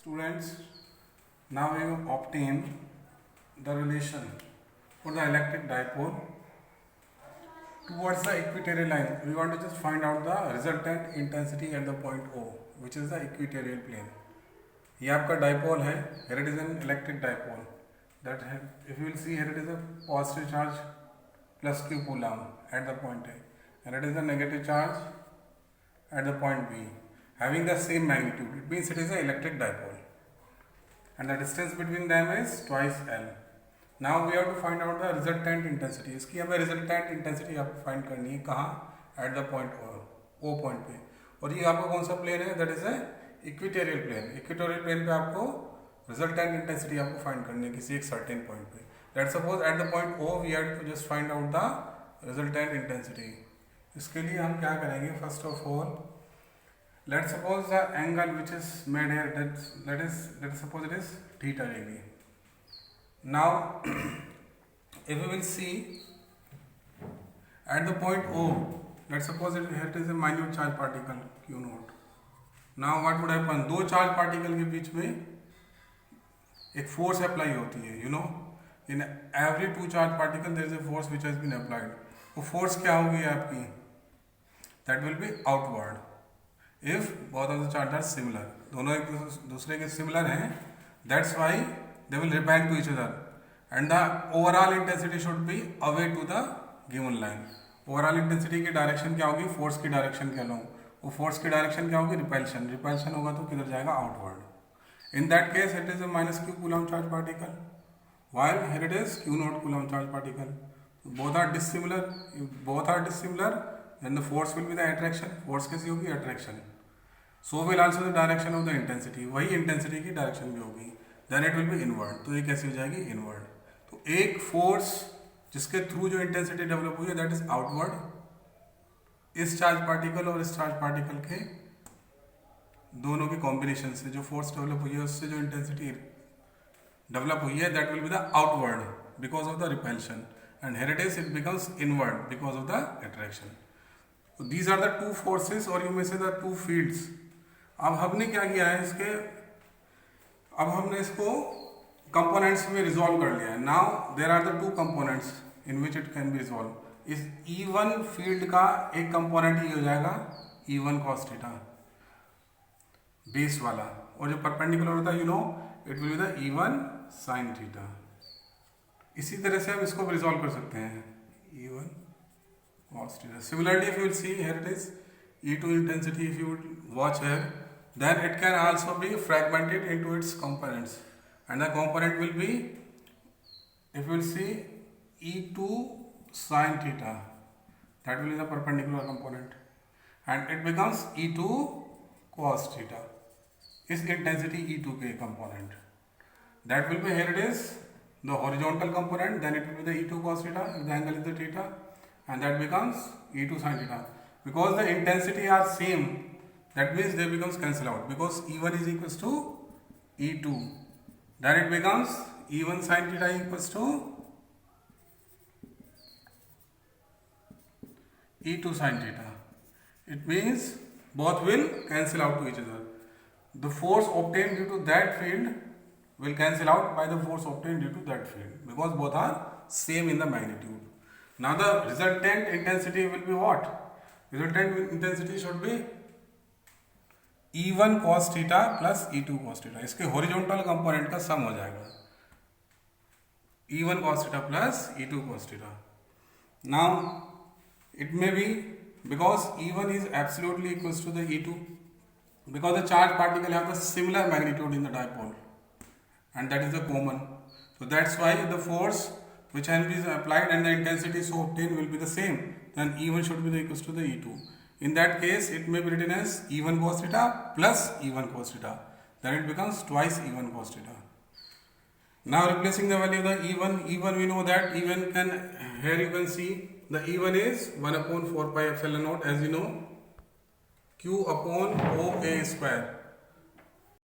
Students, now we have obtained the relation for the electric dipole towards the equatorial line. We want to just find out the resultant intensity at the point O, which is the equatorial plane. ये आपका dipole है, here it is an electric dipole. That if you will see, here it is a positive charge plus q coulomb at the point A, and it is a negative charge at the point B, having the same magnitude. It means it is an electric dipole, and the distance between them is twice L. Now we have to find out the resultant intensity. इसकी हमें resultant intensity आपको find करनी है कहाँ? At the point O point पे. और ये आपका कौन सा plane है? That is a equatorial plane. Equatorial plane पे आपको resultant intensity आपको find करनी है किसी एक certain point पे. Let's suppose at the point O we have to just find out the resultant intensity. इसके लिए हम क्या करेंगे? First of all, let's suppose the angle which is made here, let's suppose it is theta degree. Now if we will see at the point O, let's suppose here it is a minute charge particle q naught. Now what would happen? दो charge particle के बीच में एक force apply होती है, you know, in every two charge particle there is a force which has been applied. वो force क्या होगी आपकी? That will be outward if both of the charges are similar. दोनों एक दूसरे के similar हैं, that's why they will repel to each other, and the overall intensity should be away to the given line. Overall intensity की direction क्या होगी? Force की direction कह लो. वो फोर्स की डायरेक्शन क्या होगी? रिपल्शन. रिपल्शन होगा तो किधर जाएगा? Outward. In that case it is a minus q coulomb charge particle, while here it is q naught coulomb charge particle. Both are dissimilar. If both are dissimilar, then the force will be the attraction. Force कैसी होगी? Attraction. So will also the direction of the intensity. वही intensity की direction भी होगी. Then it will be inward. तो ये कैसी हो जाएगी? इनवर्ड. तो एक फोर्स जिसके थ्रू जो इंटेंसिटी डेवलप हुई है दैट इज आउटवर्ड. इस चार्ज पार्टिकल और इस चार्ज पार्टिकल के दोनों के कॉम्बिनेशन से जो फोर्स डेवलप हुई है उससे जो इंटेंसिटी डेवलप हुई है that will be the outward because of the repulsion, and here it is it becomes inward because of the attraction. These are the two forces और यू में से द टू फील्ड्स. अब हमने क्या किया है इसके, अब हमने इसको कंपोनेंट्स में रिजॉल्व कर लिया है. Now there are the two components in which it can be resolve. इस E1 फील्ड का एक कंपोनेंट ये हो जाएगा E1 cos थीटा बेस वाला, और जो परपेंडिकुलर होता है you know it will be the E1 sin theta. इसी तरह से हम इसको रिजॉल्व कर सकते हैं E1 cos theta. Similarly if you will see here it is E2 intensity, if you would watch here, then it can also be fragmented into its components, and the component will be, if you will see, E2 sin theta, that will be the perpendicular component, and it becomes E2 cos theta. Is intensity E2 के component, that will be, here it is the horizontal component, then it will be the E2 cos theta if the angle is the theta, and that becomes E2 sin theta. Because the intensity are same, that means they becomes cancel out, because E1 is equals to E2, then it becomes E1 sin theta equals to E2 sin theta. It means both will cancel out to each other. The force obtained due to that field will cancel out by the force obtained due to that field, because both are same in the magnitude. Now the resultant intensity will be what? Resultant intensity should be E1 cos theta plus E2 cos theta. इसके horizontal component का सम हो जाएगा E1 cos theta plus E2 cos theta. Now it may be because E1 is absolutely equals to the E2, because the charge particle have the similar magnitude in the dipole, and that is the common. So that's why the force which can be applied and the intensity so obtained will be the same. Then E1 should be equals to the E2. In that case, it may be written as E1 cos theta plus E1 cos theta. Then it becomes twice E1 cos theta. Now replacing the value of the E1 we know that E1 can, here you can see the E1 is 1 upon 4 pi epsilon naught, as you know, Q upon OA square.